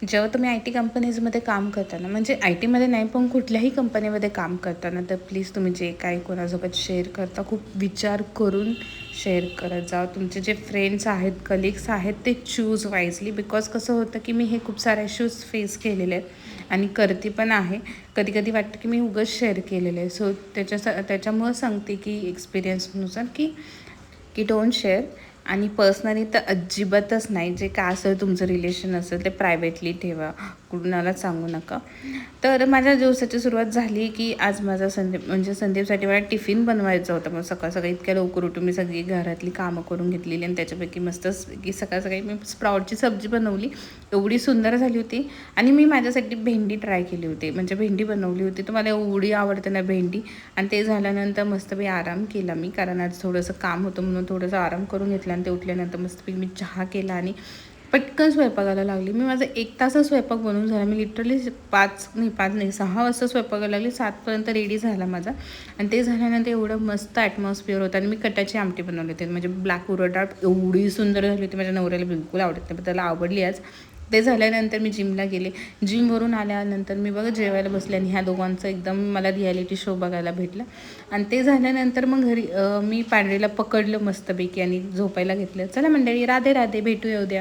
जेव्हा तुम्ही I T कंपनीजमध्ये काम करताना, म्हणजे आय टीमध्ये नाही पण कुठल्याही कंपनीमध्ये काम करताना, तर प्लीज तुम्ही जे काही कोणासोबत शेअर करता खूप विचार करून शेअर करत जा. तुमचे जे फ्रेंड्स आहेत, कलिग्स आहेत, ते चूज वाईजली. बिकॉज कसं होतं की मी हे खूप सारे इश्यूज फेस केलेले आहेत आणि करते पण आहे. कधी कधी वाटतं की मी उगाच शेअर केलेलं आहे. सो त्याच्यामुळं सांगते की एक्सपिरियन्सनुसार की डोंट शेअर. आणि पर्सनली तर अजिबातच नाही. जे काय असेल तुमचं रिलेशन असेल ते प्रायव्हेटली ठेवा, कुणाला सांगू नका. तर माझ्या दिवसाची सुरुवात झाली की आज माझा संदीपसाठी मला टिफिन बनवायचा होता. मग सकाळ सकाळी इतक्या लवकर उठून मी सगळी घरातली कामं करून घेतलेली आणि त्याच्यापैकी की सकाळ सकाळी मी स्प्राउटची सब्जी बनवली. एवढी सुंदर झाली होती. आणि मी माझ्यासाठी भेंडी ट्राय केली होती, म्हणजे भेंडी बनवली होती. तर मला एवढी आवडते ना भेंडी. आणि ते झाल्यानंतर मस्तपैकी आराम केला मी, कारण आज थोडंसं काम होतं म्हणून थोडंसं आराम करून घेतला. आणि ते उठल्यानंतर मस्तपैकी मी चहा केला आणि पटकन स्वयंपाकाला लागली. मी माझा 1 तासच स्वयंपाक बनवून झाला. मी लिटरली 5 नाही 6 वाजता स्वयंपाकाला लागली. 7पर्यंत रेडी झाला माझा. आणि ते झाल्यानंतर एवढं मस्त ॲटमॉस्फिअर होतं. आणि मी कटाची आमटी बनवली होती, म्हणजे ब्लॅक उरड डाळ एवढी सुंदर झाली होती. माझ्या नवऱ्याला बिलकुल आवडत नाही, पण त्याला आवडली आज. ते झाल्यानंतर मी जिमला गेले. जिमवरून आल्यानंतर मी बघा जेवायला बसले आणि ह्या दोघांचं एकदम मला रिॲलिटी शो बघायला भेटला. आणि ते झाल्यानंतर मग घरी मी पांढरीला पकडलं मस्तपैकी आणि झोपायला घेतलं. चला मंडळी, राधे राधे, भेटूया उद्या.